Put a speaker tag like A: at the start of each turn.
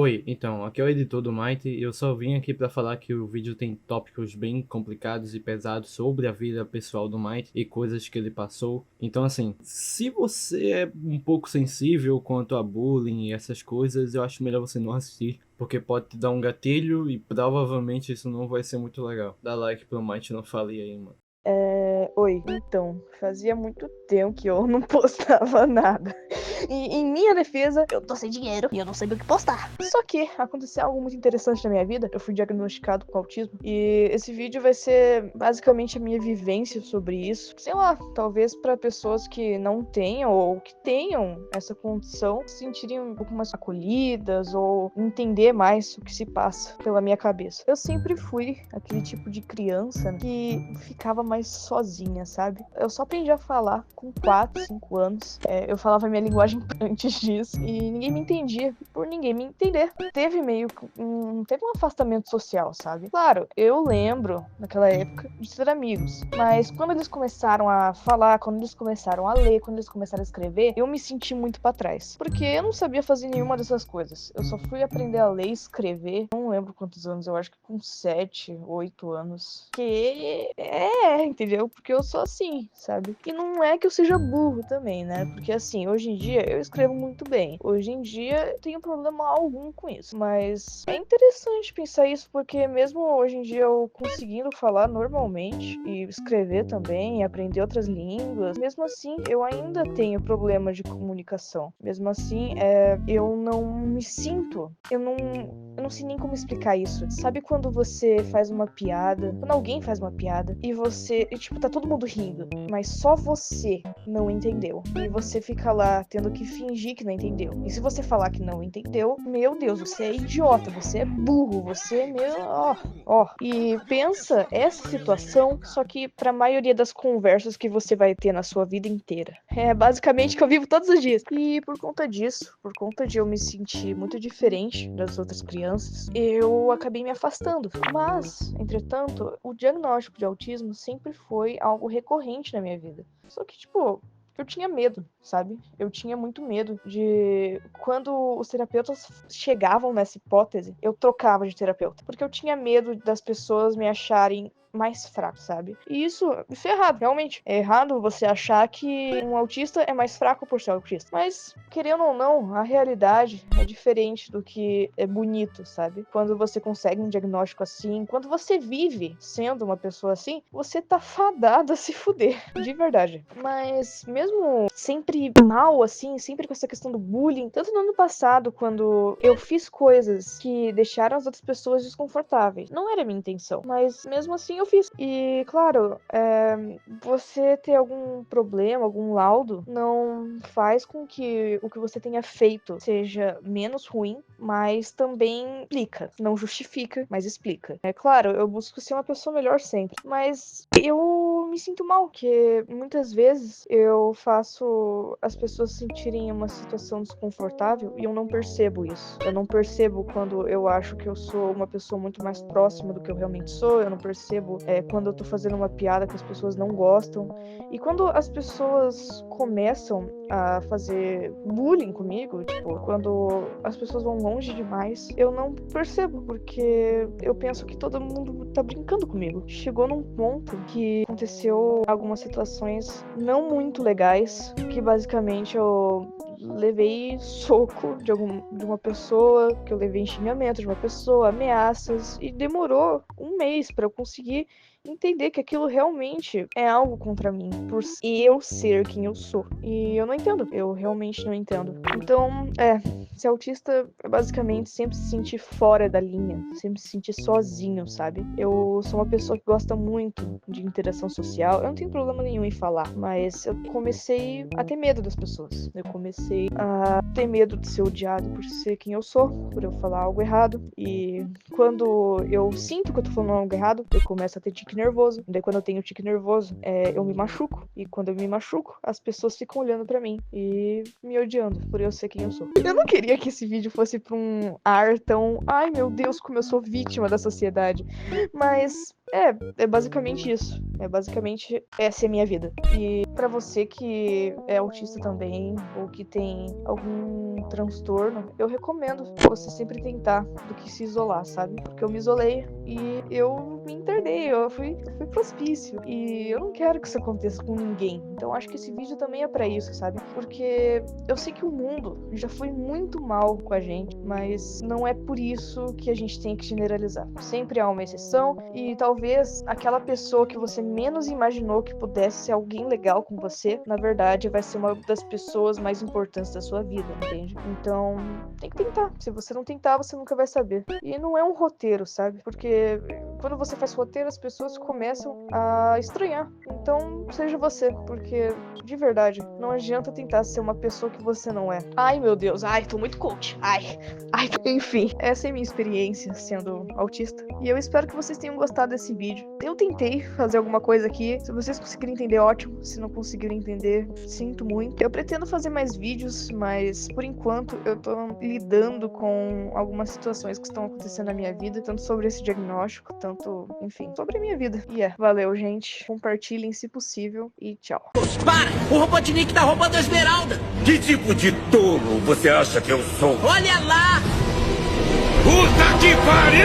A: Oi, então, aqui é o editor do Mighty e eu só vim aqui para falar que o vídeo tem tópicos bem complicados e pesados sobre a vida pessoal do Mighty e coisas que ele passou. Então, assim, se você é um pouco sensível quanto a bullying e essas coisas, eu acho melhor você não assistir, porque pode te dar um gatilho e provavelmente isso não vai ser muito legal. Dá like pro Mighty não fale aí, mano.
B: Oi, então, fazia muito tempo que eu não postava nada. E em minha defesa, eu tô sem dinheiro e eu não sabia o que postar. Só que aconteceu algo muito interessante na minha vida. Eu fui diagnosticado com autismo. E esse vídeo vai ser basicamente a minha vivência sobre isso. Sei lá, talvez para pessoas que não tenham ou que tenham essa condição se sentirem um pouco mais acolhidas ou entender mais o que se passa pela minha cabeça. Eu sempre fui aquele tipo de criança que ficava mais sozinha, sabe? Eu só aprendi a falar com 4, 5 anos. Eu falava minha linguagem antes disso e ninguém me entendia por ninguém me entender. Teve teve um afastamento social, sabe? Claro, eu lembro naquela época de ter amigos, mas quando eles começaram a falar, quando eles começaram a ler, quando eles começaram a escrever, eu me senti muito pra trás, porque eu não sabia fazer nenhuma dessas coisas. Eu só fui aprender a ler e escrever, não lembro quantos anos, eu acho que com 7, 8 anos. Entendeu? Porque eu sou assim, sabe? E não é que eu seja burro também, né? Porque assim, hoje em dia eu escrevo muito bem. Hoje em dia eu tenho problema algum com isso. Mas é interessante pensar isso, porque mesmo hoje em dia eu conseguindo falar normalmente e escrever também, e aprender outras línguas, mesmo assim eu ainda tenho problema de comunicação. Mesmo assim, eu não me sinto, eu não sei nem como explicar isso. Sabe quando você faz uma piada, quando alguém faz uma piada e tipo, tá todo mundo rindo, mas só você não entendeu. E você fica lá tendo que fingir que não entendeu. E se você falar que não entendeu, meu Deus, você é idiota, você é burro, você é meu, ó. E pensa essa situação, só que pra maioria das conversas que você vai ter na sua vida inteira. É basicamente que eu vivo todos os dias. E por conta disso, por conta de eu me sentir muito diferente das outras crianças, eu acabei me afastando. Mas, entretanto, o diagnóstico de autismo sempre foi algo recorrente na minha vida. Só que, tipo, eu tinha medo, sabe? Eu tinha muito medo de quando os terapeutas chegavam nessa hipótese, eu trocava de terapeuta. Porque eu tinha medo das pessoas me acharem mais fraco, sabe? E isso é errado, realmente. É errado você achar que um autista é mais fraco por ser autista. Mas, querendo ou não, a realidade é diferente do que é bonito, sabe? Quando você consegue um diagnóstico assim, quando você vive sendo uma pessoa assim, você tá fadado a se fuder, de verdade. Mas, mesmo sempre mal, assim, sempre com essa questão do bullying, tanto no ano passado, quando eu fiz coisas que deixaram as outras pessoas desconfortáveis, não era minha intenção, mas mesmo assim eu fiz. E, claro, você ter algum problema, algum laudo, não faz com que o que você tenha feito seja menos ruim, mas também explica. Não justifica, mas explica. É claro, eu busco ser uma pessoa melhor sempre, mas eu me sinto mal, porque muitas vezes eu faço as pessoas sentirem uma situação desconfortável e eu não percebo isso. Eu não percebo quando eu acho que eu sou uma pessoa muito mais próxima do que eu realmente sou, eu não percebo quando eu tô fazendo uma piada que as pessoas não gostam. E quando as pessoas começam a fazer bullying comigo, tipo, quando as pessoas vão longe demais, eu não percebo, porque eu penso que todo mundo tá brincando comigo. Chegou num ponto que aconteceu algumas situações não muito legais, que basicamente eu levei soco de uma pessoa, que eu levei xingamento de uma pessoa, ameaças, e demorou um mês pra eu conseguir entender que aquilo realmente é algo contra mim, por eu ser quem eu sou. E eu não entendo, eu realmente não entendo. Então, ser autista é basicamente sempre se sentir fora da linha, sempre se sentir sozinho, sabe? Eu sou uma pessoa que gosta muito de interação social, eu não tenho problema nenhum em falar, mas eu comecei a ter medo das pessoas. Eu comecei a ter medo de ser odiado por ser quem eu sou, por eu falar algo errado. E quando eu sinto que eu tô falando algo errado, eu começo a ter tique tique nervoso. Daí quando eu tenho tique nervoso, eu me machuco. E quando eu me machuco, as pessoas ficam olhando pra mim e me odiando por eu ser quem eu sou. Eu não queria que esse vídeo fosse pra um ar tão... Ai, meu Deus, como eu sou vítima da sociedade. Mas é basicamente isso. É basicamente essa é a minha vida. E pra você que é autista também, ou que tem algum transtorno, eu recomendo você sempre tentar do que se isolar, sabe? Porque eu me isolei e eu me internei, eu fui pro hospício. E eu não quero que isso aconteça com ninguém. Então acho que esse vídeo também é pra isso, sabe? Porque eu sei que o mundo já foi muito mal com a gente, mas não é por isso que a gente tem que generalizar. Sempre há uma exceção e talvez aquela pessoa que você menos imaginou que pudesse ser alguém legal com você, na verdade vai ser uma das pessoas mais importantes da sua vida, entende? Então, tem que tentar. Se você não tentar, você nunca vai saber. E não é um roteiro, sabe? Porque quando você faz roteiro, as pessoas começam a estranhar. Então, seja você, porque de verdade, não adianta tentar ser uma pessoa que você não é. Ai, meu Deus, ai, tô muito coach. Ai, enfim, essa é a minha experiência sendo autista. E eu espero que vocês tenham gostado desse vídeo. Eu tentei fazer alguma coisa aqui. Se vocês conseguirem entender, ótimo. Se não conseguirem entender, sinto muito. Eu pretendo fazer mais vídeos, mas por enquanto eu tô lidando com algumas situações que estão acontecendo na minha vida, tanto sobre esse diagnóstico, tanto, enfim, sobre a minha vida. E valeu, gente. Compartilhem se possível e tchau.
C: Para! O Robotnik tá roubando a esmeralda!
D: Que tipo de tolo você acha que eu sou?
C: Olha lá!
D: Puta que pariu!